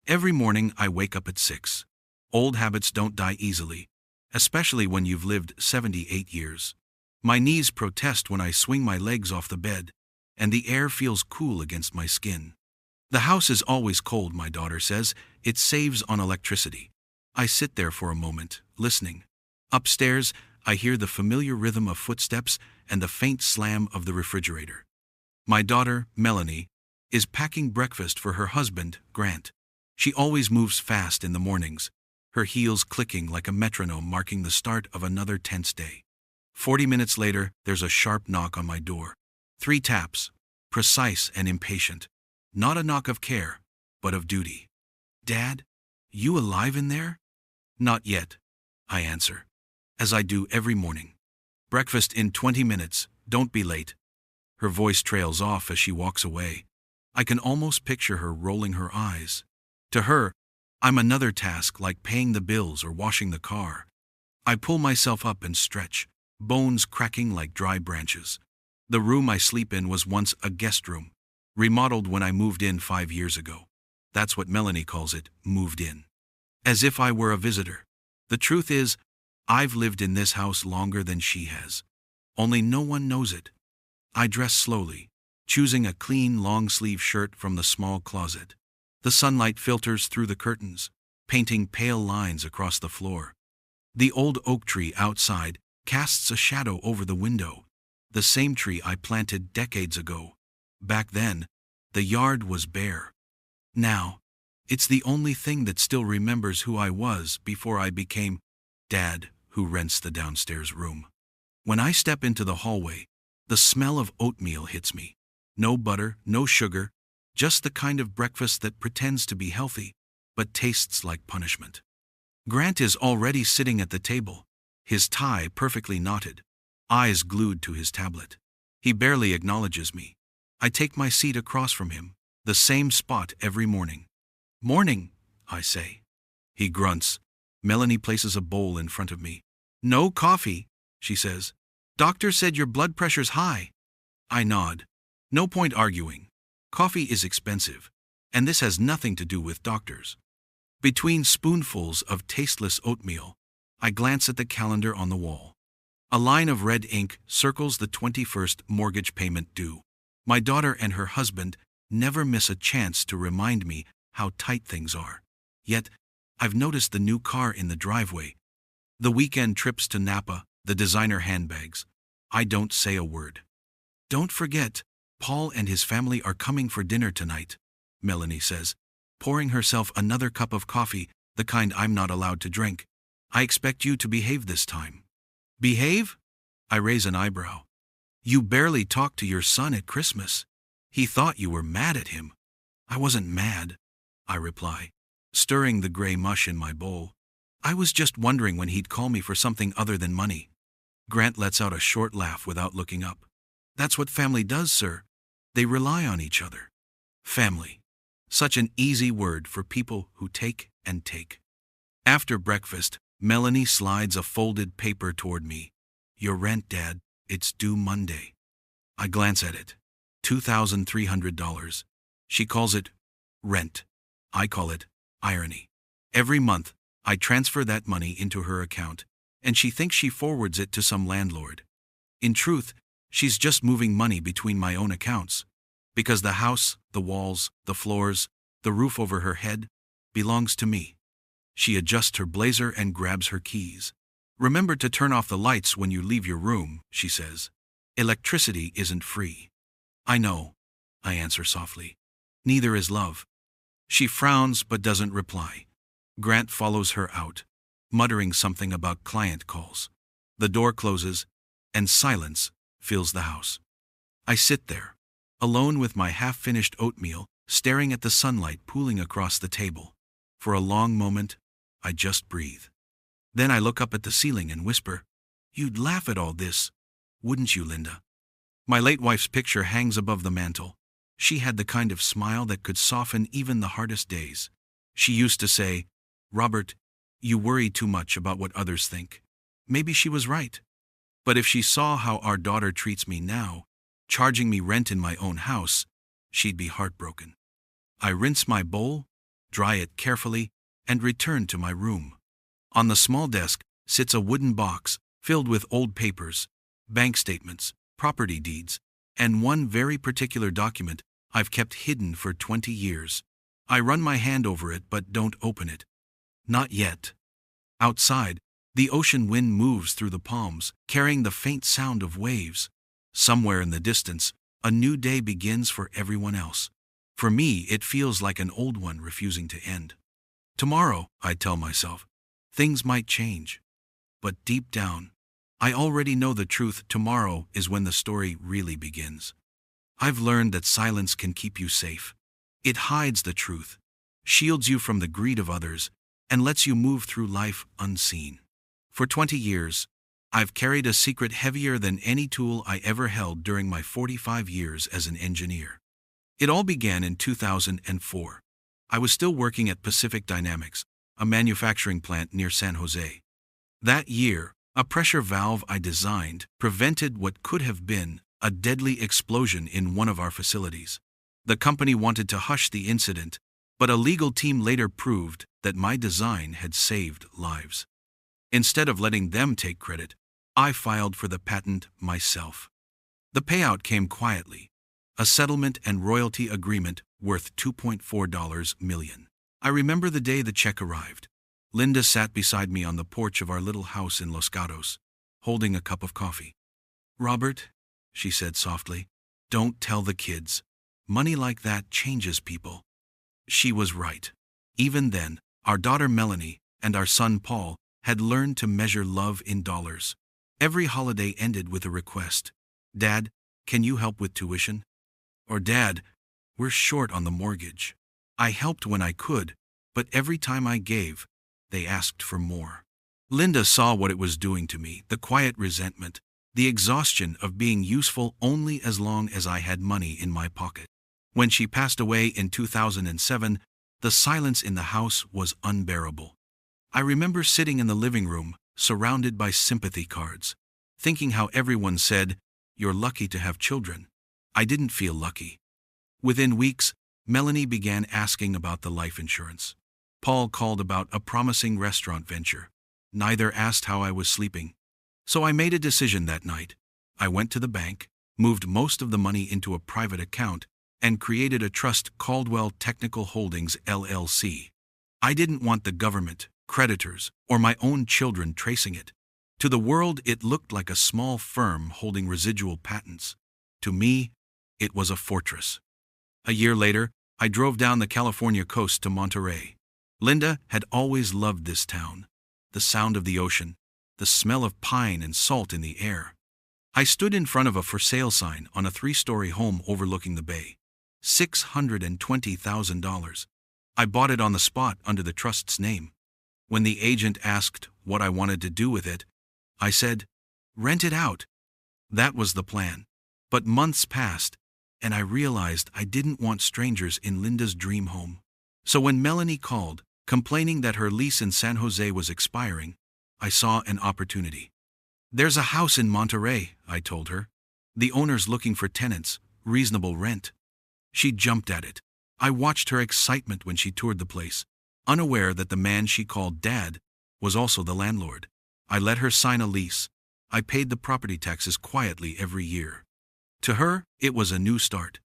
Every morning I wake up at 6. Old habits don't die easily, especially when you've lived 78 years. My knees protest when I swing my legs off the bed, and the air feels cool against my skin. The house is always cold, my daughter says. It saves on electricity. I sit there for a moment, listening. Upstairs, I hear the familiar rhythm of footsteps and the faint slam of the refrigerator. My daughter, Melanie, is packing breakfast for her husband, Grant. She always moves fast in the mornings, her heels clicking like a metronome marking the start of another tense day. 40 minutes later, there's a sharp knock on my door. 3 taps, precise and impatient. Not a knock of care, but of duty. "Dad, you alive in there?" "Not yet," I answer, as I do every morning. "Breakfast in 20 minutes, don't be late." Her voice trails off as she walks away. I can almost picture her rolling her eyes. To her, I'm another task like paying the bills or washing the car. I pull myself up and stretch, bones cracking like dry branches. The room I sleep in was once a guest room, remodeled when I moved in 5 years ago. That's what Melanie calls it, moved in. As if I were a visitor. The truth is, I've lived in this house longer than she has. Only no one knows it. I dress slowly, choosing a clean long-sleeve shirt from the small closet. The sunlight filters through the curtains, painting pale lines across the floor. The old oak tree outside casts a shadow over the window, the same tree I planted decades ago. Back then, the yard was bare. Now, it's the only thing that still remembers who I was before I became Dad, who rents the downstairs room. When I step into the hallway, the smell of oatmeal hits me. No butter, no sugar, just the kind of breakfast that pretends to be healthy, but tastes like punishment. Grant is already sitting at the table, his tie perfectly knotted, eyes glued to his tablet. He barely acknowledges me. I take my seat across from him, the same spot every morning. "Morning," I say. He grunts. Melanie places a bowl in front of me. "No coffee," she says. "Doctor said your blood pressure's high." I nod. No point arguing. Coffee is expensive, and this has nothing to do with doctors. Between spoonfuls of tasteless oatmeal, I glance at the calendar on the wall. A line of red ink circles the 21st mortgage payment due. My daughter and her husband never miss a chance to remind me how tight things are. Yet, I've noticed the new car in the driveway, the weekend trips to Napa, the designer handbags. I don't say a word. "Don't forget, Paul and his family are coming for dinner tonight," Melanie says, pouring herself another cup of coffee, the kind I'm not allowed to drink. "I expect you to behave this time." "Behave?" I raise an eyebrow. "You barely talked to your son at Christmas. He thought you were mad at him." "I wasn't mad," I reply, stirring the gray mush in my bowl. "I was just wondering when he'd call me for something other than money." Grant lets out a short laugh without looking up. "That's what family does, sir. They rely on each other." Family. Such an easy word for people who take and take. After breakfast, Melanie slides a folded paper toward me. "Your rent, Dad. It's due Monday." I glance at it. $2,300. She calls it rent. I call it irony. Every month, I transfer that money into her account, and she thinks she forwards it to some landlord. In truth, she's just moving money between my own accounts, because the house, the walls, the floors, the roof over her head, belongs to me. She adjusts her blazer and grabs her keys. "Remember to turn off the lights when you leave your room," she says. "Electricity isn't free." "I know," I answer softly. "Neither is love." She frowns but doesn't reply. Grant follows her out, muttering something about client calls. The door closes, and silence fills the house. I sit there, alone with my half-finished oatmeal, staring at the sunlight pooling across the table. For a long moment, I just breathe. Then I look up at the ceiling and whisper, "You'd laugh at all this, wouldn't you, Linda?" My late wife's picture hangs above the mantel. She had the kind of smile that could soften even the hardest days. She used to say, "Robert, you worry too much about what others think." Maybe she was right. But if she saw how our daughter treats me now, charging me rent in my own house, she'd be heartbroken. I rinse my bowl, dry it carefully, and return to my room. On the small desk sits a wooden box filled with old papers, bank statements, property deeds, and one very particular document I've kept hidden for 20 years. I run my hand over it but don't open it. Not yet. Outside, the ocean wind moves through the palms, carrying the faint sound of waves. Somewhere in the distance, a new day begins for everyone else. For me, it feels like an old one refusing to end. Tomorrow, I tell myself, things might change. But deep down, I already know the truth. Tomorrow is when the story really begins. I've learned that silence can keep you safe. It hides the truth, shields you from the greed of others, and lets you move through life unseen. For 20 years, I've carried a secret heavier than any tool I ever held during my 45 years as an engineer. It all began in 2004. I was still working at Pacific Dynamics, a manufacturing plant near San Jose. That year, a pressure valve I designed prevented what could have been a deadly explosion in one of our facilities. The company wanted to hush the incident, but a legal team later proved that my design had saved lives. Instead of letting them take credit, I filed for the patent myself. The payout came quietly, a settlement and royalty agreement worth $2.4 million. I remember the day the check arrived. Linda sat beside me on the porch of our little house in Los Gatos, holding a cup of coffee. "Robert," she said softly, "don't tell the kids. Money like that changes people." She was right. Even then, our daughter Melanie and our son Paul had learned to measure love in dollars. Every holiday ended with a request. "Dad, can you help with tuition?" Or, "Dad, we're short on the mortgage." I helped when I could, but every time I gave, they asked for more. Linda saw what it was doing to me, the quiet resentment, the exhaustion of being useful only as long as I had money in my pocket. When she passed away in 2007, the silence in the house was unbearable. I remember sitting in the living room, surrounded by sympathy cards, thinking how everyone said, "You're lucky to have children." I didn't feel lucky. Within weeks, Melanie began asking about the life insurance. Paul called about a promising restaurant venture. Neither asked how I was sleeping. So I made a decision that night. I went to the bank, moved most of the money into a private account, and created a trust, Caldwell Technical Holdings LLC. I didn't want the government, creditors, or my own children tracing it. To the world, it looked like a small firm holding residual patents. To me, it was a fortress. A year later, I drove down the California coast to Monterey. Linda had always loved this town. The sound of the ocean, the smell of pine and salt in the air. I stood in front of a for sale sign on a 3-story home overlooking the bay. $620,000. I bought it on the spot under the trust's name. When the agent asked what I wanted to do with it, I said, "Rent it out." That was the plan. But months passed, and I realized I didn't want strangers in Linda's dream home. So when Melanie called, complaining that her lease in San Jose was expiring, I saw an opportunity. "There's a house in Monterey," I told her. "The owner's looking for tenants, reasonable rent." She jumped at it. I watched her excitement when she toured the place, unaware that the man she called Dad was also the landlord. I let her sign a lease. I paid the property taxes quietly every year. To her, it was a new start.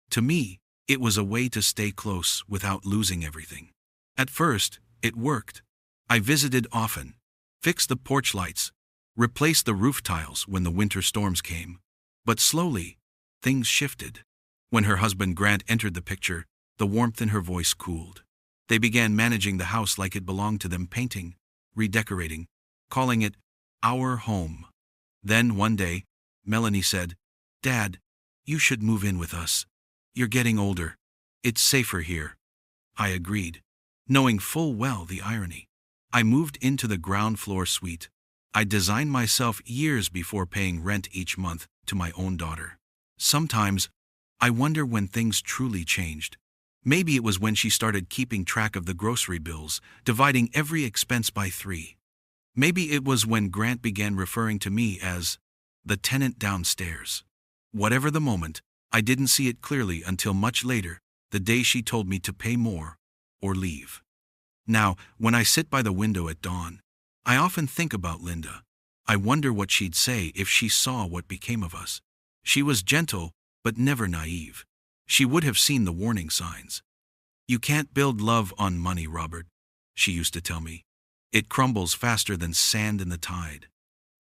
To me, it was a way to stay close without losing everything. At first, it worked. I visited often, fixed the porch lights, replaced the roof tiles when the winter storms came. But slowly, things shifted. When her husband Grant entered the picture, the warmth in her voice cooled. They began managing the house like it belonged to them, painting, redecorating, calling it our home. Then one day, Melanie said, "Dad, you should move in with us. You're getting older. It's safer here." I agreed, knowing full well the irony. I moved into the ground floor suite. I designed myself years before paying rent each month to my own daughter. Sometimes, I wonder when things truly changed. Maybe it was when she started keeping track of the grocery bills, dividing every expense by 3. Maybe it was when Grant began referring to me as the tenant downstairs. Whatever the moment, I didn't see it clearly until much later, the day she told me to pay more, or leave. Now, when I sit by the window at dawn, I often think about Linda. I wonder what she'd say if she saw what became of us. She was gentle, but never naive. She would have seen the warning signs. "You can't build love on money, Robert," she used to tell me. "It crumbles faster than sand in the tide."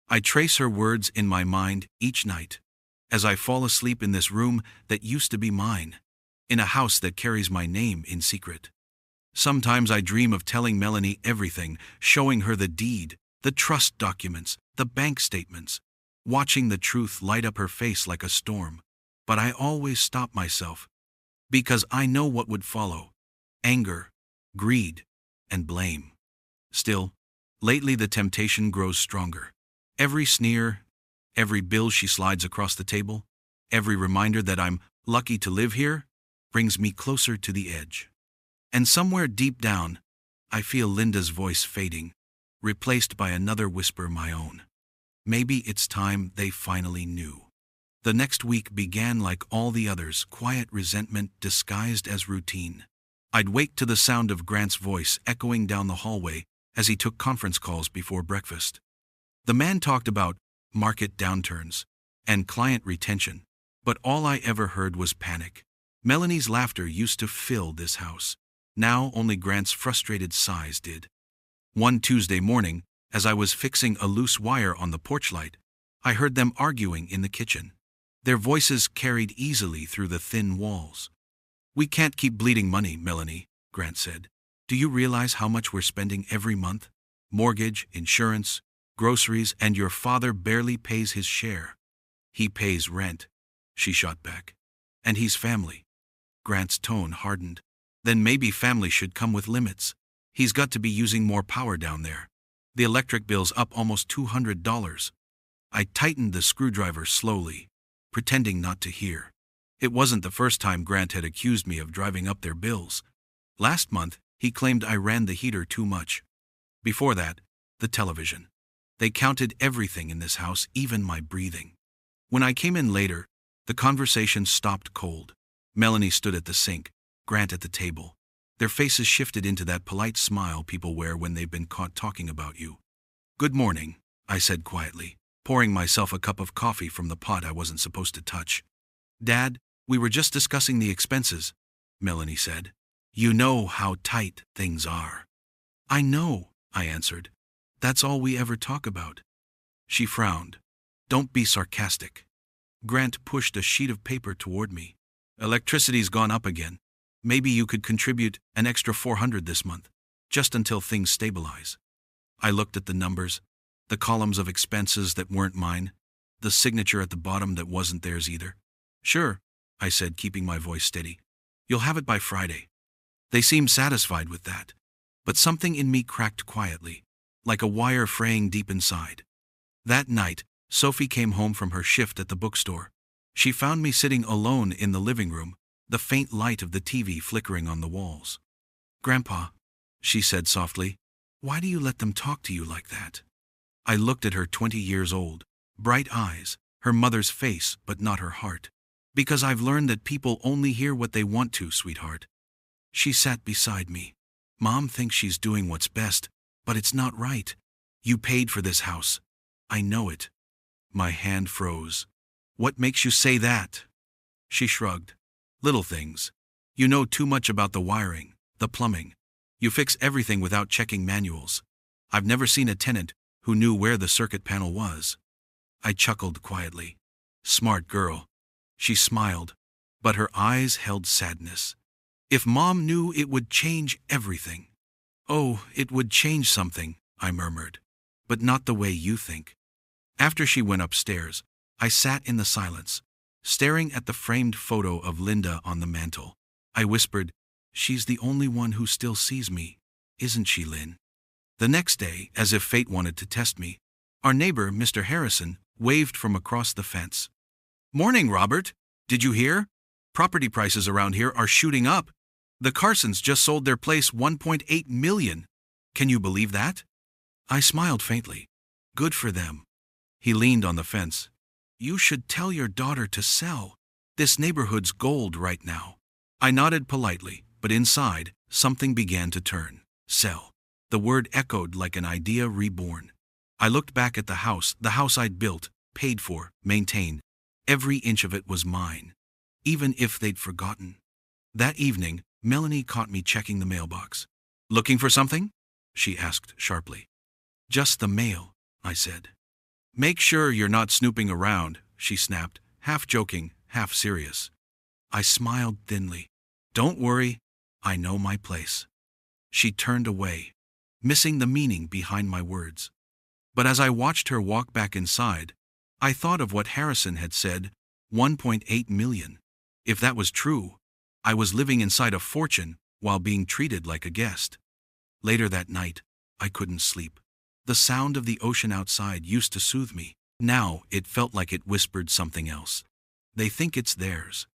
I trace her words in my mind each night, as I fall asleep in this room that used to be mine, in a house that carries my name in secret. Sometimes I dream of telling Melanie everything, showing her the deed, the trust documents, the bank statements, watching the truth light up her face like a storm. But I always stop myself, because I know what would follow: anger, greed, and blame. Still, lately the temptation grows stronger. Every sneer, every bill she slides across the table, every reminder that I'm lucky to live here, brings me closer to the edge. And somewhere deep down, I feel Linda's voice fading, replaced by another whisper, my own. Maybe it's time they finally knew. The next week began like all the others, quiet resentment disguised as routine. I'd wake to the sound of Grant's voice echoing down the hallway as he took conference calls before breakfast. The man talked about market downturns and client retention, but all I ever heard was panic. Melanie's laughter used to fill this house. Now only Grant's frustrated sighs did. One Tuesday morning, as I was fixing a loose wire on the porch light, I heard them arguing in the kitchen. Their voices carried easily through the thin walls. "We can't keep bleeding money, Melanie," Grant said. "Do you realize how much we're spending every month? Mortgage, insurance, groceries, and your father barely pays his share." "He pays rent," she shot back. "And he's family." Grant's tone hardened. "Then maybe family should come with limits. He's got to be using more power down there. The electric bill's up almost $200. I tightened the screwdriver slowly, pretending not to hear. It wasn't the first time Grant had accused me of driving up their bills. Last month, he claimed I ran the heater too much. Before that, the television. They counted everything in this house, even my breathing. When I came in later, the conversation stopped cold. Melanie stood at the sink, Grant at the table. Their faces shifted into that polite smile people wear when they've been caught talking about you. "Good morning," I said quietly, pouring myself a cup of coffee from the pot I wasn't supposed to touch. "Dad, we were just discussing the expenses," Melanie said. "You know how tight things are." "I know," I answered. "That's all we ever talk about." She frowned. "Don't be sarcastic." Grant pushed a sheet of paper toward me. "Electricity's gone up again. Maybe you could contribute an extra $400 this month, just until things stabilize." I looked at the numbers, the columns of expenses that weren't mine, the signature at the bottom that wasn't theirs either. "Sure," I said, keeping my voice steady. "You'll have it by Friday." They seemed satisfied with that, but something in me cracked quietly, like a wire fraying deep inside. That night, Sophie came home from her shift at the bookstore. She found me sitting alone in the living room, the faint light of the TV flickering on the walls. "Grandpa," she said softly, "why do you let them talk to you like that?" I looked at her, 20 years old, bright eyes, her mother's face but not her heart. "Because I've learned that people only hear what they want to, sweetheart." She sat beside me. "Mom thinks she's doing what's best, but it's not right. You paid for this house. I know it." My hand froze. "What makes you say that?" She shrugged. "Little things. You know too much about the wiring, the plumbing. You fix everything without checking manuals. I've never seen a tenant who knew where the circuit panel was." I chuckled quietly. "Smart girl." She smiled, but her eyes held sadness. "If Mom knew, it would change everything." "Oh, it would change something," I murmured. "But not the way you think." After she went upstairs, I sat in the silence, staring at the framed photo of Linda on the mantel. I whispered, "She's the only one who still sees me, isn't she, Lynn?" The next day, as if fate wanted to test me, our neighbor, Mr. Harrison, waved from across the fence. "Morning, Robert. Did you hear? Property prices around here are shooting up. The Carsons just sold their place $1.8 million. Can you believe that?" I smiled faintly. "Good for them." He leaned on the fence. "You should tell your daughter to sell. This neighborhood's gold right now." I nodded politely, but inside, something began to turn. Sell. The word echoed like an idea reborn. I looked back at the house I'd built, paid for, maintained. Every inch of it was mine, even if they'd forgotten. That evening, Melanie caught me checking the mailbox. "Looking for something?" she asked sharply. "Just the mail," I said. "Make sure you're not snooping around," she snapped, half joking, half serious. I smiled thinly. "Don't worry, I know my place." She turned away, missing the meaning behind my words. But as I watched her walk back inside, I thought of what Harrison had said, 1.8 million. If that was true, I was living inside a fortune while being treated like a guest. Later that night, I couldn't sleep. The sound of the ocean outside used to soothe me. Now it felt like it whispered something else. They think it's theirs.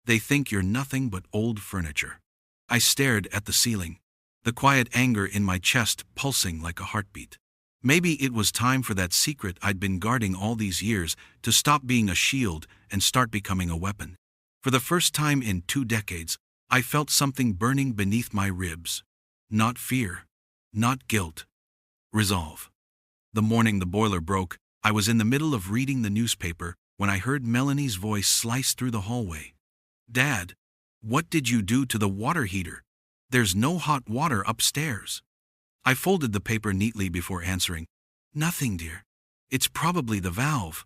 They think you're nothing but old furniture. I stared at the ceiling, the quiet anger in my chest pulsing like a heartbeat. Maybe it was time for that secret I'd been guarding all these years to stop being a shield and start becoming a weapon. For the first time in 2 decades, I felt something burning beneath my ribs. Not fear, not guilt. Resolve. The morning the boiler broke, I was in the middle of reading the newspaper when I heard Melanie's voice slice through the hallway. "Dad, what did you do to the water heater? There's no hot water upstairs." I folded the paper neatly before answering. "Nothing, dear. It's probably the valve."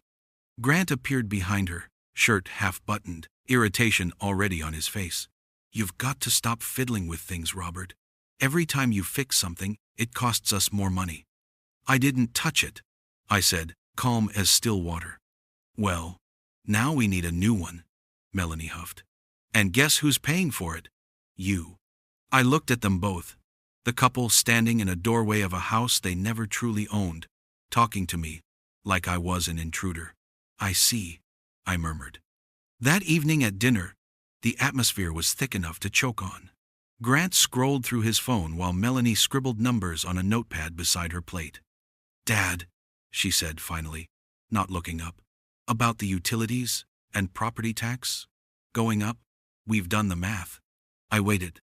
Grant appeared behind her, shirt half buttoned, irritation already on his face. "You've got to stop fiddling with things, Robert. Every time you fix something, it costs us more money." "I didn't touch it," I said, calm as still water. "Well, now we need a new one," Melanie huffed. "And guess who's paying for it? You." I looked at them both, the couple standing in a doorway of a house they never truly owned, talking to me like I was an intruder. "I see," I murmured. That evening at dinner, the atmosphere was thick enough to choke on. Grant scrolled through his phone while Melanie scribbled numbers on a notepad beside her plate. "Dad," she said finally, not looking up, "about the utilities and property tax going up? We've done the math." I waited.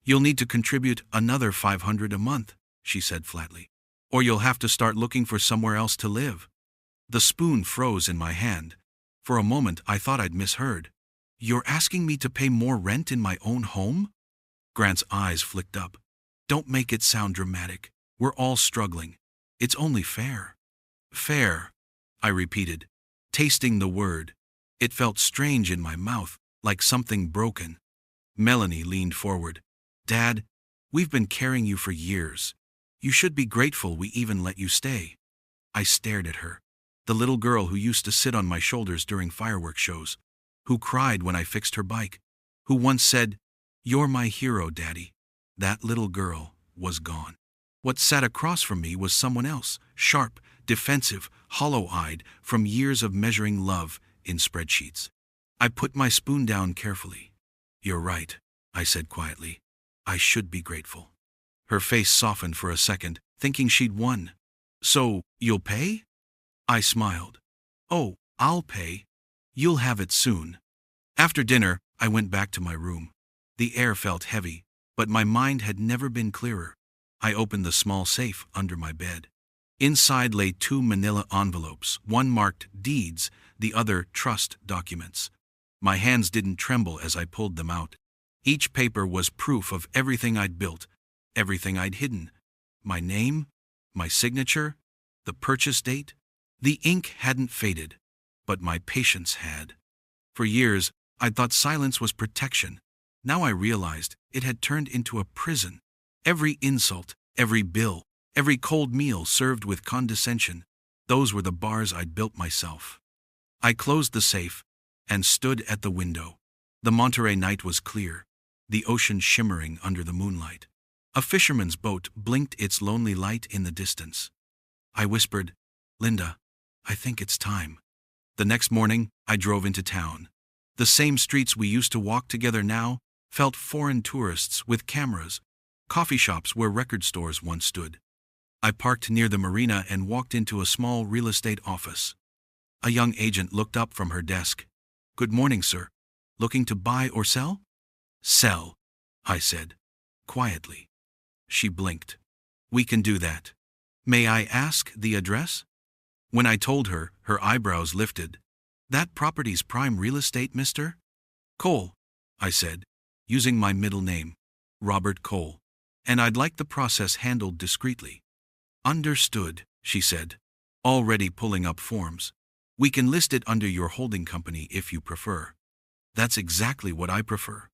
"You'll need to contribute another $500 a month," she said flatly. "Or you'll have to start looking for somewhere else to live." The spoon froze in my hand. For a moment I thought I'd misheard. "You're asking me to pay more rent in my own home?" Grant's eyes flicked up. "Don't make it sound dramatic. We're all struggling. It's only fair." "Fair," I repeated, tasting the word. It felt strange in my mouth, like something broken. Melanie leaned forward. "Dad, we've been carrying you for years. You should be grateful we even let you stay." I stared at her. The little girl who used to sit on my shoulders during fireworks shows, who cried when I fixed her bike, who once said, "You're my hero, Daddy." That little girl was gone. What sat across from me was someone else, sharp, defensive, hollow-eyed, from years of measuring love in spreadsheets. I put my spoon down carefully. "You're right," I said quietly. "I should be grateful." Her face softened for a second, thinking she'd won. "So, you'll pay?" I smiled. "Oh, I'll pay. You'll have it soon." After dinner, I went back to my room. The air felt heavy, but my mind had never been clearer. I opened the small safe under my bed. Inside lay 2 manila envelopes, one marked deeds, the other trust documents. My hands didn't tremble as I pulled them out. Each paper was proof of everything I'd built, everything I'd hidden. My name, my signature, the purchase date. The ink hadn't faded, but my patience had. For years, I'd thought silence was protection. Now I realized it had turned into a prison. Every insult, every bill, every cold meal served with condescension. Those were the bars I'd built myself. I closed the safe and stood at the window. The Monterey night was clear, the ocean shimmering under the moonlight. A fisherman's boat blinked its lonely light in the distance. I whispered, "Linda, I think it's time." The next morning, I drove into town. The same streets we used to walk together now felt foreign tourists with cameras, coffee shops where record stores once stood. I parked near the marina and walked into a small real estate office. A young agent looked up from her desk. "Good morning, sir. Looking to buy or sell?" "Sell," I said. quietly. She blinked. We can do that. May I ask the address? When I told her, her eyebrows lifted. That property's prime real estate, Mr. Cole, I said, using my middle name, Robert Cole. And I'd like the process handled discreetly. Understood, she said, already pulling up forms. We can list it under your holding company if you prefer. That's exactly what I prefer.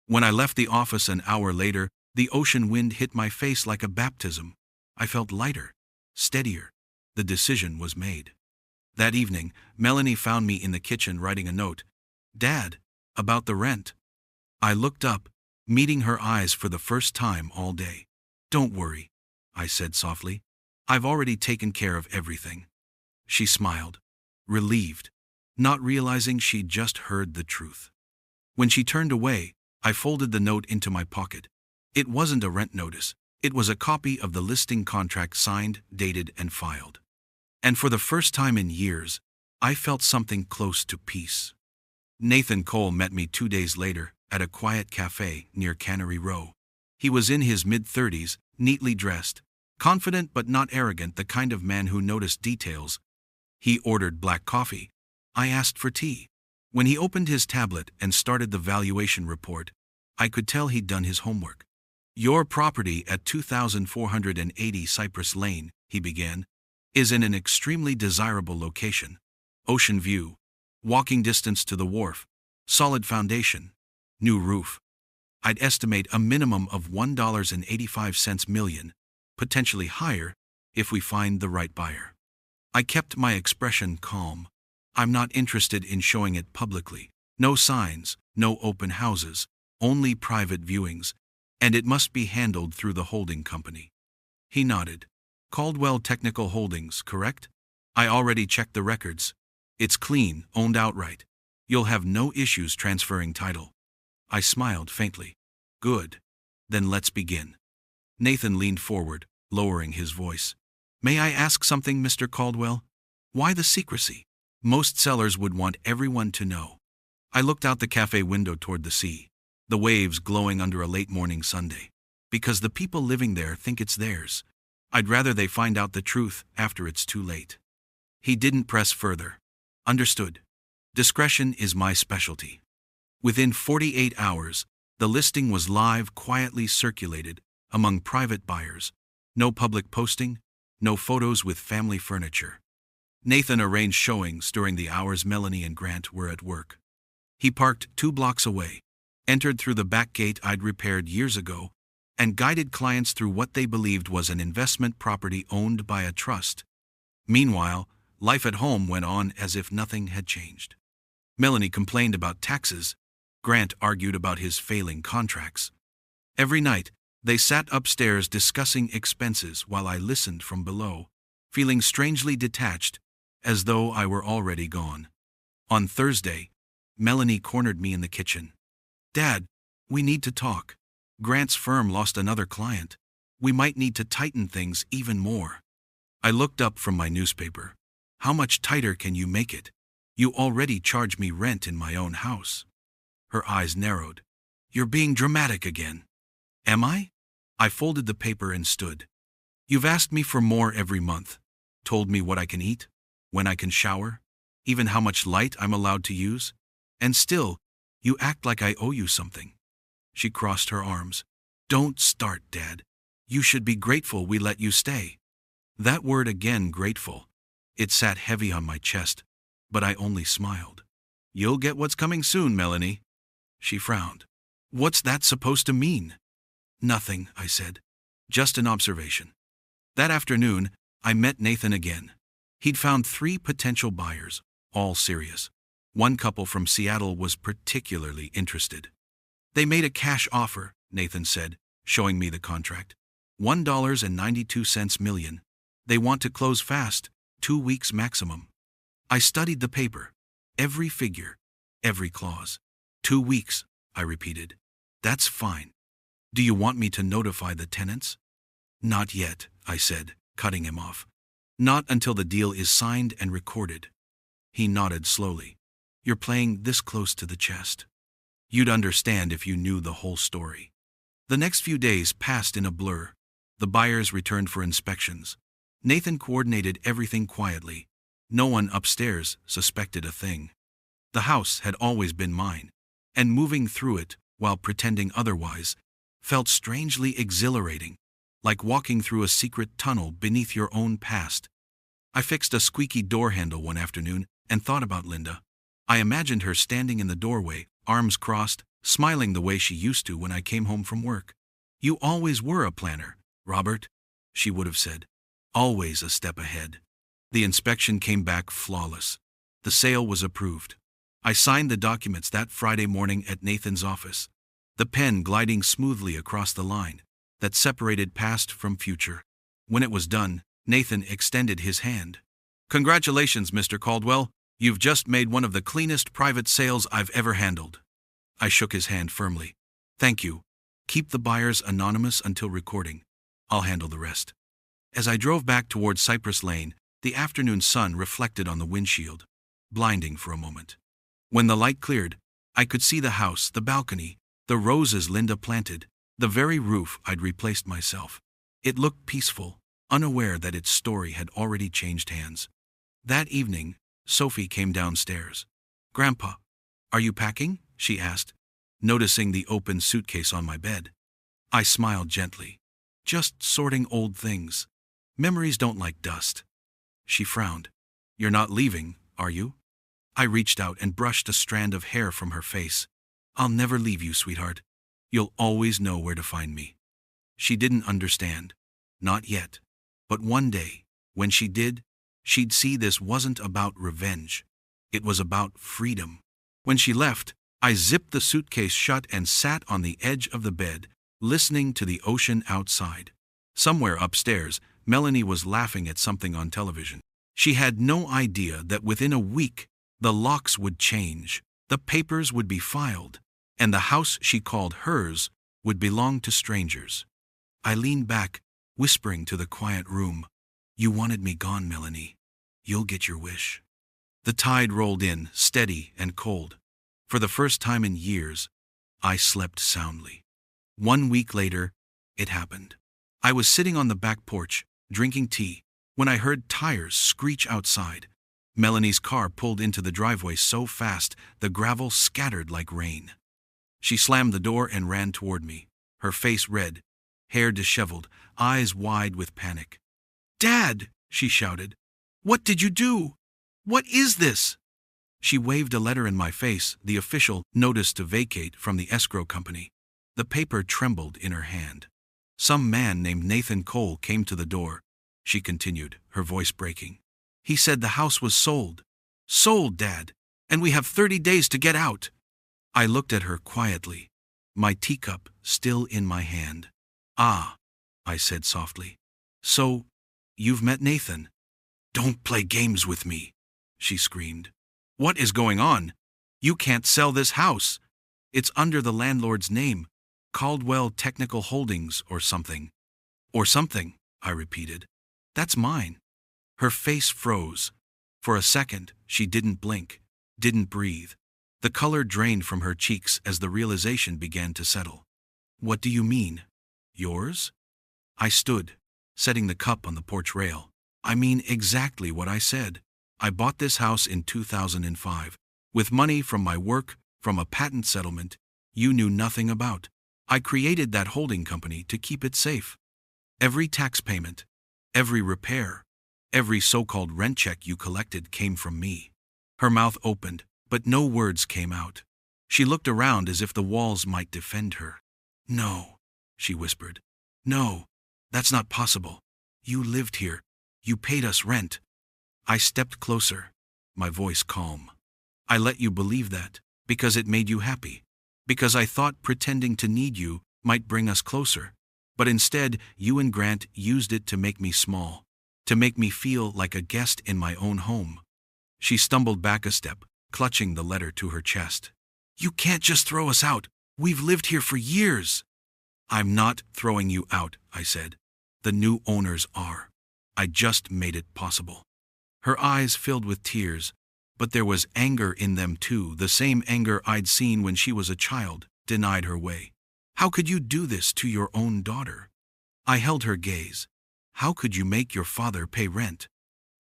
When I left the office an hour later, the ocean wind hit my face like a baptism. I felt lighter, steadier. The decision was made. That evening, Melanie found me in the kitchen writing a note. Dad, about the rent. I looked up, meeting her eyes for the first time all day. Don't worry, I said softly. I've already taken care of everything. She smiled, relieved, not realizing she'd just heard the truth. When she turned away, I folded the note into my pocket. It wasn't a rent notice. It was a copy of the listing contract signed, dated, and filed. And for the first time in years, I felt something close to peace. Nathan Cole met me 2 days later at a quiet cafe near Cannery Row. He was in his mid-30s, neatly dressed, confident but not arrogant, the kind of man who noticed details. He ordered black coffee. I asked for tea. When he opened his tablet and started the valuation report, I could tell he'd done his homework. Your property at 2480 Cypress Lane, he began, is in an extremely desirable location. Ocean view, walking distance to the wharf, solid foundation, new roof. I'd estimate a minimum of $1.85 million, potentially higher, if we find the right buyer. I kept my expression calm. I'm not interested in showing it publicly. No signs, no open houses, only private viewings, and it must be handled through the holding company. He nodded. Caldwell Technical Holdings, correct? I already checked the records. It's clean, owned outright. You'll have no issues transferring title. I smiled faintly. Good. Then let's begin. Nathan leaned forward, lowering his voice. May I ask something, Mr. Caldwell? Why the secrecy? Most sellers would want everyone to know. I looked out the cafe window toward the sea, the waves glowing under a late morning Sunday. Because the people living there think it's theirs. I'd rather they find out the truth after it's too late. He didn't press further. Understood. Discretion is my specialty. Within 48 hours, the listing was live, quietly circulated among private buyers. No public posting, no photos with family furniture. Nathan arranged showings during the hours Melanie and Grant were at work. He parked 2 blocks away, entered through the back gate I'd repaired years ago, and guided clients through what they believed was an investment property owned by a trust. Meanwhile, life at home went on as if nothing had changed. Melanie complained about taxes. Grant argued about his failing contracts. Every night, they sat upstairs discussing expenses while I listened from below, feeling strangely detached, as though I were already gone. On Thursday, Melanie cornered me in the kitchen. Dad, we need to talk. Grant's firm lost another client. We might need to tighten things even more. I looked up from my newspaper. How much tighter can you make it? You already charge me rent in my own house. Her eyes narrowed. You're being dramatic again. Am I? I folded the paper and stood. You've asked me for more every month. Told me what I can eat, when I can shower, even how much light I'm allowed to use. And still, you act like I owe you something. She crossed her arms. Don't start, Dad. You should be grateful we let you stay. That word again, grateful. It sat heavy on my chest, but I only smiled. You'll get what's coming soon, Melanie. She frowned. What's that supposed to mean? Nothing, I said. Just an observation. That afternoon, I met Nathan again. He'd found 3 potential buyers, all serious. One couple from Seattle was particularly interested. They made a cash offer, Nathan said, showing me the contract. $1.92 million. They want to close fast, 2 weeks maximum. I studied the paper. Every figure, every clause. 2 weeks, I repeated. That's fine. Do you want me to notify the tenants? Not yet, I said, cutting him off. Not until the deal is signed and recorded. He nodded slowly. You're playing this close to the chest. You'd understand if you knew the whole story. The next few days passed in a blur. The buyers returned for inspections. Nathan coordinated everything quietly. No one upstairs suspected a thing. The house had always been mine, and moving through it, while pretending otherwise, felt strangely exhilarating, like walking through a secret tunnel beneath your own past. I fixed a squeaky door handle one afternoon and thought about Linda. I imagined her standing in the doorway, arms crossed, smiling the way she used to when I came home from work. "You always were a planner, Robert," she would have said. "Always a step ahead." The inspection came back flawless. The sale was approved. I signed the documents that Friday morning at Nathan's office, the pen gliding smoothly across the line that separated past from future. When it was done, Nathan extended his hand. "Congratulations, Mr. Caldwell. You've just made one of the cleanest private sales I've ever handled." I shook his hand firmly. "Thank you. Keep the buyers anonymous until recording. I'll handle the rest." As I drove back toward Cypress Lane, the afternoon sun reflected on the windshield, blinding for a moment. When the light cleared, I could see the house, the balcony, the roses Linda planted, the very roof I'd replaced myself. It looked peaceful, unaware that its story had already changed hands. That evening, Sophie came downstairs. "Grandpa, are you packing?" she asked, noticing the open suitcase on my bed. I smiled gently. "Just sorting old things. Memories don't like dust." She frowned. "You're not leaving, are you?" I reached out and brushed a strand of hair from her face. "I'll never leave you, sweetheart. You'll always know where to find me." She didn't understand. Not yet. But one day, when she did, she'd see this wasn't about revenge. It was about freedom. When she left, I zipped the suitcase shut and sat on the edge of the bed, listening to the ocean outside. Somewhere upstairs, Melanie was laughing at something on television. She had no idea that within a week, the locks would change, the papers would be filed, and the house she called hers would belong to strangers. I leaned back, whispering to the quiet room, "You wanted me gone, Melanie. You'll get your wish." The tide rolled in, steady and cold. For the first time in years, I slept soundly. 1 week later, it happened. I was sitting on the back porch, drinking tea, when I heard tires screech outside. Melanie's car pulled into the driveway so fast the gravel scattered like rain. She slammed the door and ran toward me, her face red, hair disheveled, eyes wide with panic. "Dad!" she shouted. "What did you do? What is this?" She waved a letter in my face, the official notice to vacate from the escrow company. The paper trembled in her hand. "Some man named Nathan Cole came to the door," she continued, her voice breaking. "He said the house was sold. Sold, Dad, and we have 30 days to get out." I looked at her quietly, my teacup still in my hand. "Ah," I said softly. "So, you've met Nathan?" "Don't play games with me," she screamed. "What is going on? You can't sell this house. It's under the landlord's name, Caldwell Technical Holdings or something." "Or something," I repeated. "That's mine." Her face froze. For a second, she didn't blink, didn't breathe. The color drained from her cheeks as the realization began to settle. "What do you mean? Yours?" I stood, setting the cup on the porch rail. "I mean exactly what I said. I bought this house in 2005, with money from my work, from a patent settlement you knew nothing about. I created that holding company to keep it safe. Every tax payment, every repair, every so-called rent check you collected came from me." Her mouth opened, but no words came out. She looked around as if the walls might defend her. "No," she whispered. "No, that's not possible. You lived here. You paid us rent." I stepped closer, my voice calm. "I let you believe that, because it made you happy. Because I thought pretending to need you might bring us closer. But instead, you and Grant used it to make me small, to make me feel like a guest in my own home." She stumbled back a step, clutching the letter to her chest. "You can't just throw us out. We've lived here for years." "I'm not throwing you out," I said. "The new owners are. I just made it possible." Her eyes filled with tears, but there was anger in them too, the same anger I'd seen when she was a child, denied her way. How could you do this to your own daughter? I held her gaze. How could you make your father pay rent?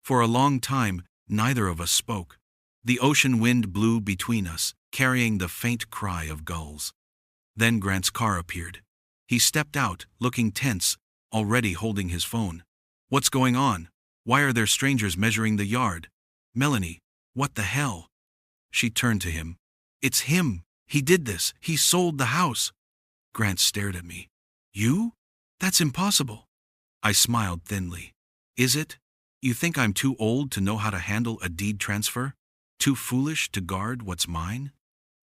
For a long time, neither of us spoke. The ocean wind blew between us, carrying the faint cry of gulls. Then Grant's car appeared. He stepped out, looking tense, already holding his phone. What's going on? Why are there strangers measuring the yard? Melanie, what the hell? She turned to him. It's him. He did this. He sold the house. Grant stared at me. You? That's impossible. I smiled thinly. Is it? You think I'm too old to know how to handle a deed transfer? Too foolish to guard what's mine?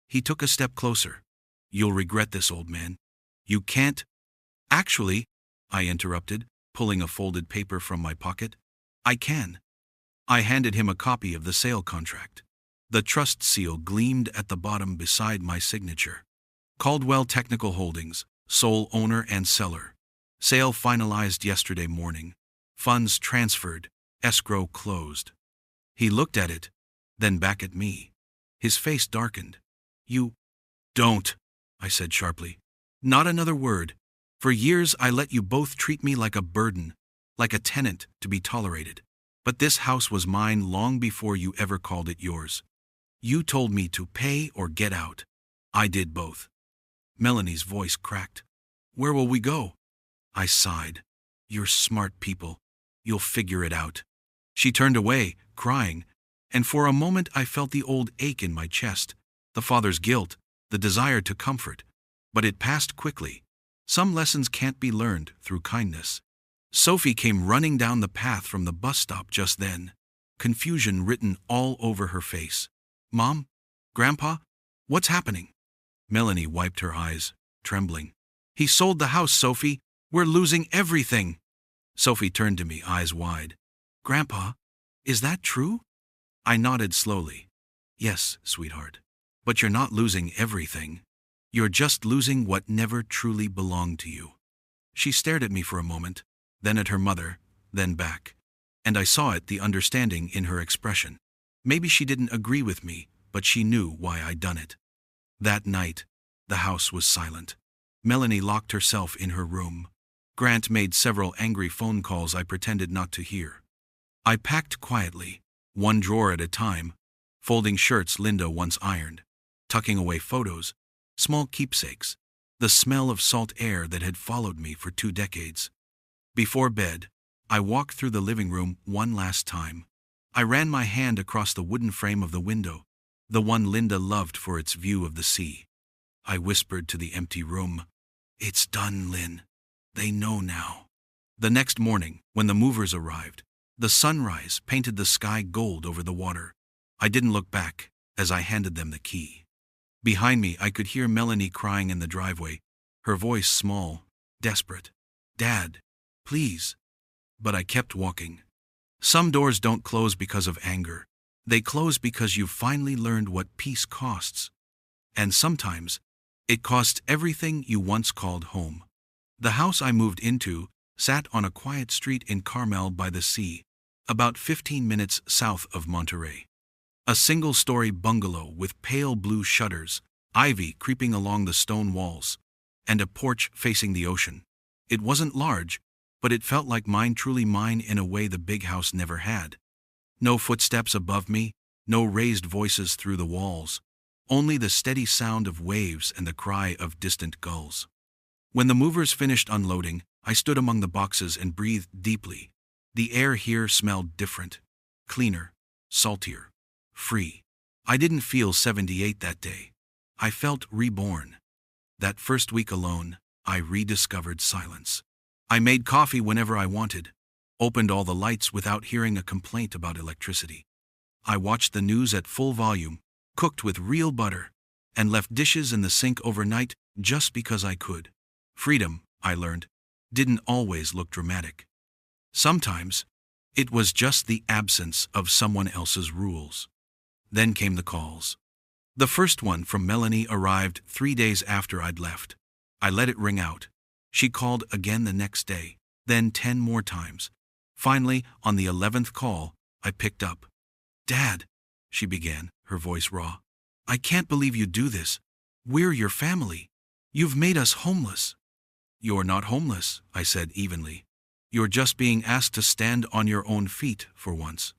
He took a step closer. You'll regret this, old man. You can't. Actually, I interrupted, pulling a folded paper from my pocket. I can. I handed him a copy of the sale contract. The trust seal gleamed at the bottom beside my signature. Caldwell Technical Holdings, sole owner and seller. Sale finalized yesterday morning. Funds transferred. Escrow closed. He looked at it, then back at me. His face darkened. You don't, I said sharply. Not another word. For years I let you both treat me like a burden, like a tenant to be tolerated. But this house was mine long before you ever called it yours. You told me to pay or get out. I did both. Melanie's voice cracked. Where will we go? I sighed. You're smart people. You'll figure it out. She turned away, crying, and for a moment I felt the old ache in my chest, the father's guilt, the desire to comfort. But it passed quickly. Some lessons can't be learned through kindness. Sophie came running down the path from the bus stop just then, confusion written all over her face. Mom? Grandpa? What's happening? Melanie wiped her eyes, trembling. He sold the house, Sophie. We're losing everything. Sophie turned to me, eyes wide. Grandpa, is that true? I nodded slowly. Yes, sweetheart. But you're not losing everything. You're just losing what never truly belonged to you. She stared at me for a moment, then at her mother, then back. And I saw it, the understanding in her expression. Maybe she didn't agree with me, but she knew why I'd done it. That night, the house was silent. Melanie locked herself in her room. Grant made several angry phone calls I pretended not to hear. I packed quietly, one drawer at a time, folding shirts Linda once ironed, tucking away photos, small keepsakes, the smell of salt air that had followed me for 2 decades. Before bed, I walked through the living room one last time. I ran my hand across the wooden frame of the window, the one Linda loved for its view of the sea. I whispered to the empty room, It's done, Lynn. They know now. The next morning, when the movers arrived, the sunrise painted the sky gold over the water. I didn't look back as I handed them the key. Behind me, I could hear Melanie crying in the driveway, her voice small, desperate. Dad, please. But I kept walking. Some doors don't close because of anger. They close because you've finally learned what peace costs. And sometimes, it costs everything you once called home. The house I moved into sat on a quiet street in Carmel by the sea, about 15 minutes south of Monterey. A single-story bungalow with pale blue shutters, ivy creeping along the stone walls, and a porch facing the ocean. It wasn't large, but it felt like mine, truly mine in a way the big house never had. No footsteps above me, no raised voices through the walls, only the steady sound of waves and the cry of distant gulls. When the movers finished unloading, I stood among the boxes and breathed deeply. The air here smelled different, cleaner, saltier, free. I didn't feel 78 that day. I felt reborn. That first week alone, I rediscovered silence. I made coffee whenever I wanted, opened all the lights without hearing a complaint about electricity. I watched the news at full volume, cooked with real butter, and left dishes in the sink overnight just because I could. Freedom, I learned, didn't always look dramatic. Sometimes, it was just the absence of someone else's rules. Then came the calls. The first one from Melanie arrived 3 days after I'd left. I let it ring out. She called again the next day, then 10 more times. Finally, on the 11th call, I picked up. Dad, she began, her voice raw. I can't believe you do this. We're your family. You've made us homeless." "You're not homeless," I said evenly. "You're just being asked to stand on your own feet for once."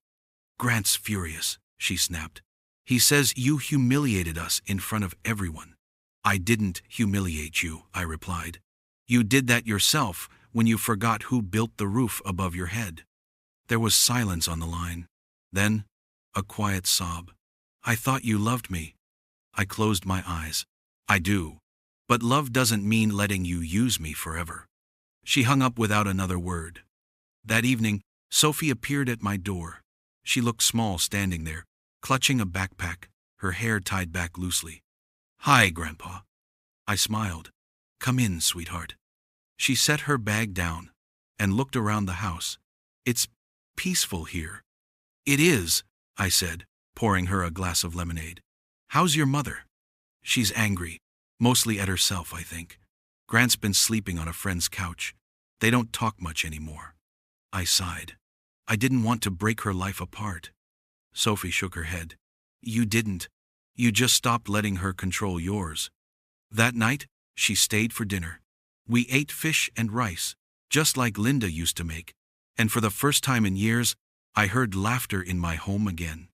"Grant's furious," she snapped. "He says you humiliated us in front of everyone." "I didn't humiliate you," I replied. "You did that yourself when you forgot who built the roof above your head." There was silence on the line. Then, a quiet sob. "I thought you loved me." I closed my eyes. "I do. But love doesn't mean letting you use me forever." She hung up without another word. That evening, Sophie appeared at my door. She looked small standing there, clutching a backpack, her hair tied back loosely. "Hi, Grandpa." I smiled. "Come in, sweetheart." She set her bag down and looked around the house. "It's peaceful here." "It is," I said, pouring her a glass of lemonade. "How's your mother?" "She's angry. Mostly at herself, I think. Grant's been sleeping on a friend's couch. They don't talk much anymore." I sighed. I didn't want to break her life apart. Sophie shook her head. "You didn't. You just stopped letting her control yours." That night, she stayed for dinner. We ate fish and rice, just like Linda used to make, and for the first time in years, I heard laughter in my home again.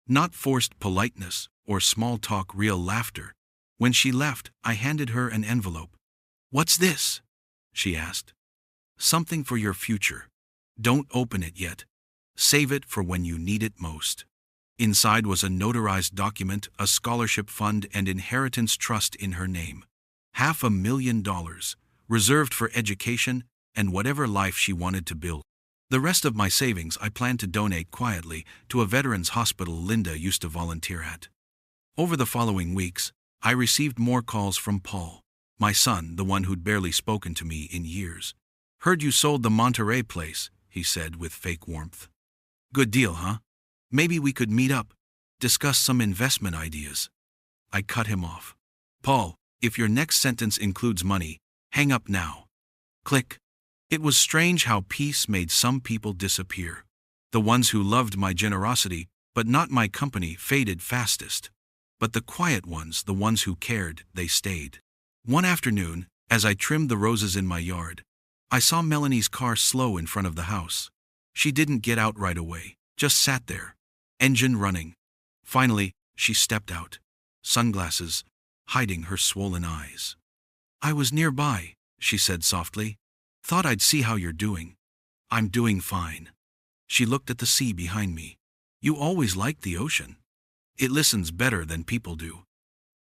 Not forced politeness or small talk, real laughter. When she left, I handed her an envelope. "What's this?" she asked. "Something for your future. Don't open it yet. Save it for when you need it most." Inside was a notarized document, a scholarship fund and inheritance trust in her name. $500,000, reserved for education and whatever life she wanted to build. The rest of my savings I planned to donate quietly to a veterans hospital Linda used to volunteer at. Over the following weeks, I received more calls from Paul, my son, the one who'd barely spoken to me in years. "Heard you sold the Monterey place," he said with fake warmth. "Good deal, huh? Maybe we could meet up, discuss some investment ideas." I cut him off. "Paul, if your next sentence includes money, hang up now." Click. It was strange how peace made some people disappear. The ones who loved my generosity, but not my company, faded fastest. But the quiet ones, the ones who cared, they stayed. One afternoon, as I trimmed the roses in my yard, I saw Melanie's car slow in front of the house. She didn't get out right away, just sat there, engine running. Finally, she stepped out, sunglasses hiding her swollen eyes. "I was nearby," she said softly. "Thought I'd see how you're doing." "I'm doing fine." She looked at the sea behind me. "You always liked the ocean. It listens better than people do."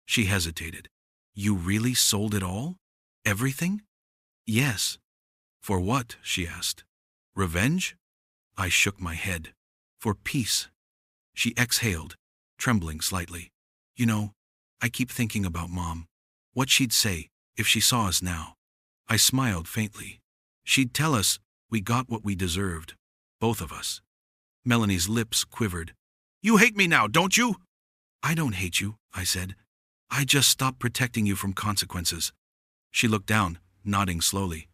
She hesitated. "You really sold it all? Everything?" "Yes." "For what?" she asked. "Revenge?" I shook my head. "For peace." She exhaled, trembling slightly. "You know, I keep thinking about Mom. What she'd say if she saw us now." I smiled faintly. "She'd tell us we got what we deserved. Both of us." Melanie's lips quivered. "You hate me now, don't you?" "I don't hate you," I said. "I just stopped protecting you from consequences." She looked down, nodding slowly.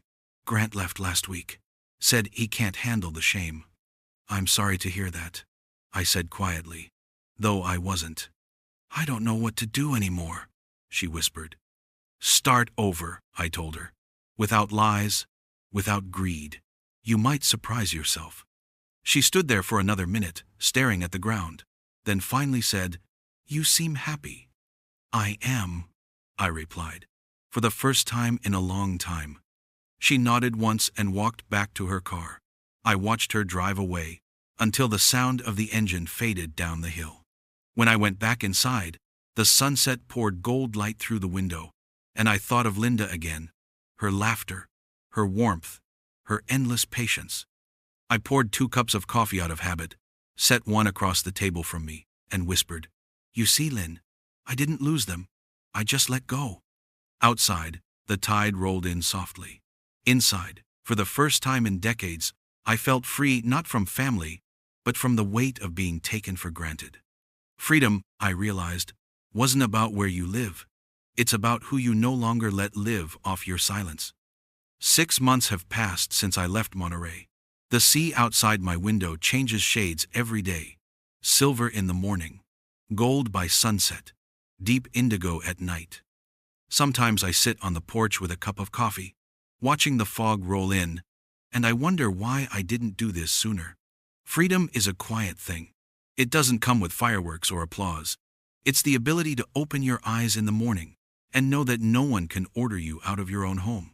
"Grant left last week. Said he can't handle the shame." "I'm sorry to hear that," I said quietly, though I wasn't. "I don't know what to do anymore," she whispered. "Start over," I told her. "Without lies, without greed. You might surprise yourself." She stood there for another minute, staring at the ground, then finally said, "You seem happy." "I am," I replied, for the first time in a long time. She nodded once and walked back to her car. I watched her drive away, until the sound of the engine faded down the hill. When I went back inside, the sunset poured gold light through the window, and I thought of Linda again, her laughter, her warmth, her endless patience. I poured 2 cups of coffee out of habit, set one across the table from me, and whispered, "You see, Lynn, I didn't lose them. I just let go." Outside, the tide rolled in softly. Inside, for the first time in decades, I felt free not from family, but from the weight of being taken for granted. Freedom, I realized, wasn't about where you live. It's about who you no longer let live off your silence. 6 months have passed since I left Monterey. The sea outside my window changes shades every day. Silver in the morning, gold by sunset, deep indigo at night. Sometimes I sit on the porch with a cup of coffee, watching the fog roll in, and I wonder why I didn't do this sooner. Freedom is a quiet thing. It doesn't come with fireworks or applause. It's the ability to open your eyes in the morning and know that no one can order you out of your own home.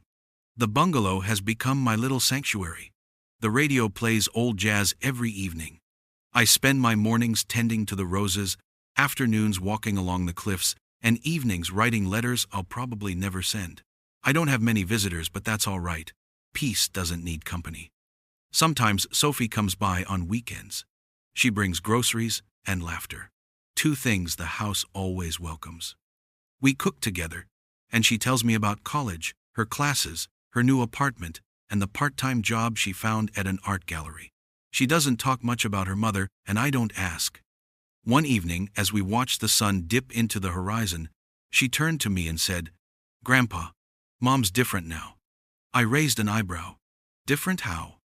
The bungalow has become my little sanctuary. The radio plays old jazz every evening. I spend my mornings tending to the roses, afternoons walking along the cliffs, and evenings writing letters I'll probably never send. I don't have many visitors, but that's all right. Peace doesn't need company. Sometimes Sophie comes by on weekends. She brings groceries and laughter. Two things the house always welcomes. We cook together, and she tells me about college, her classes, her new apartment, and the part-time job she found at an art gallery. She doesn't talk much about her mother, and I don't ask. One evening, as we watched the sun dip into the horizon, she turned to me and said, "Grandpa, Mom's different now." I raised an eyebrow. Different how?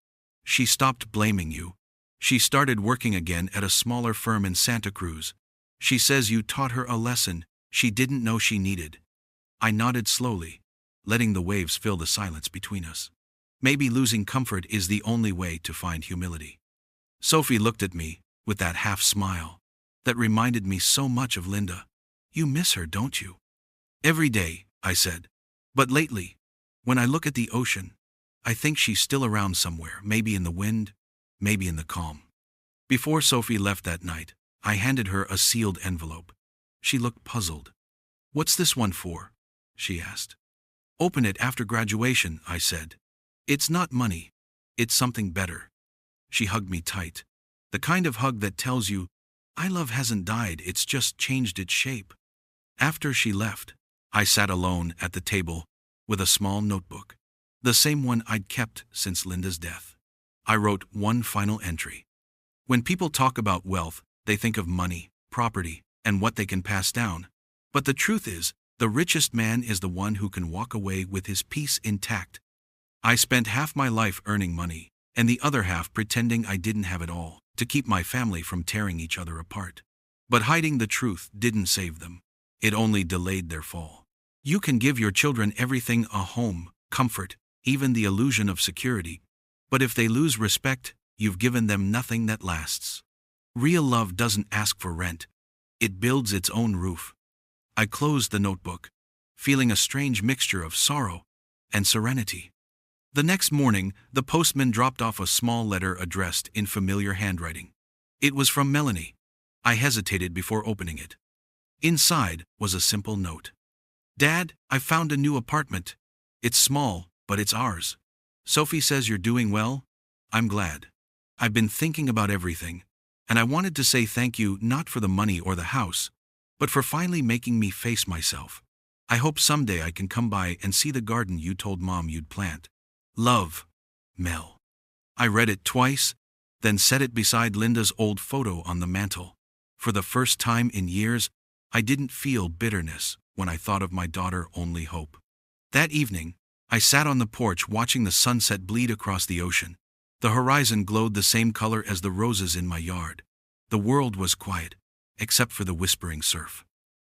She stopped blaming you. She started working again at a smaller firm in Santa Cruz. She says you taught her a lesson she didn't know she needed. I nodded slowly, letting the waves fill the silence between us. Maybe losing comfort is the only way to find humility. Sophie looked at me with that half smile that reminded me so much of Linda. "You miss her, don't you?" "Every day," I said. "But lately, when I look at the ocean, I think she's still around somewhere, maybe in the wind, maybe in the calm." Before Sophie left that night, I handed her a sealed envelope. She looked puzzled. "What's this one for?" she asked. "Open it after graduation," I said. "It's not money. It's something better." She hugged me tight. The kind of hug that tells you, "I love hasn't died, it's just changed its shape." After she left, I sat alone at the table with a small notebook, the same one I'd kept since Linda's death. I wrote one final entry. When people talk about wealth, they think of money, property, and what they can pass down. But the truth is, the richest man is the one who can walk away with his peace intact. I spent half my life earning money, and the other half pretending I didn't have it all, to keep my family from tearing each other apart. But hiding the truth didn't save them. It only delayed their fall. You can give your children everything: a home, comfort, even the illusion of security. But if they lose respect, you've given them nothing that lasts. Real love doesn't ask for rent. It builds its own roof. I closed the notebook, feeling a strange mixture of sorrow and serenity. The next morning, the postman dropped off a small letter addressed in familiar handwriting. It was from Melanie. I hesitated before opening it. Inside was a simple note. "Dad, I found a new apartment. It's small, but it's ours. Sophie says you're doing well. I'm glad. I've been thinking about everything, and I wanted to say thank you, not for the money or the house, but for finally making me face myself. I hope someday I can come by and see the garden you told Mom you'd plant. Love, Mel." I read it twice, then set it beside Linda's old photo on the mantel. For the first time in years, I didn't feel bitterness when I thought of my daughter's only hope. That evening, I sat on the porch watching the sunset bleed across the ocean. The horizon glowed the same color as the roses in my yard. The world was quiet, except for the whispering surf.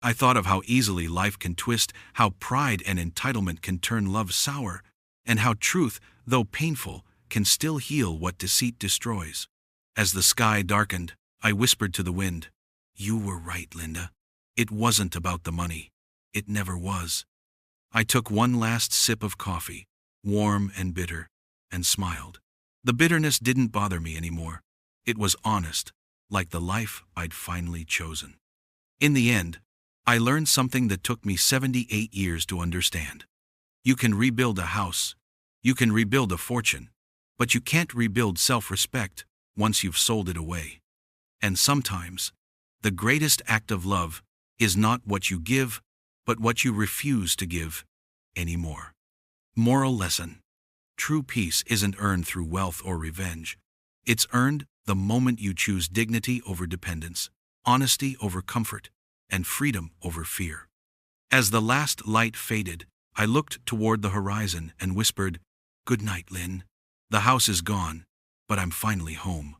I thought of how easily life can twist, how pride and entitlement can turn love sour, and how truth, though painful, can still heal what deceit destroys. As the sky darkened, I whispered to the wind, "You were right, Linda. It wasn't about the money. It never was." I took one last sip of coffee, warm and bitter, and smiled. The bitterness didn't bother me anymore. It was honest, like the life I'd finally chosen. In the end, I learned something that took me 78 years to understand. You can rebuild a house, you can rebuild a fortune, but you can't rebuild self-respect once you've sold it away. And sometimes, the greatest act of love is not what you give, but what you refuse to give anymore. Moral lesson: true peace isn't earned through wealth or revenge. It's earned the moment you choose dignity over dependence, honesty over comfort, and freedom over fear. As the last light faded, I looked toward the horizon and whispered, "Good night, Lynn. The house is gone, but I'm finally home."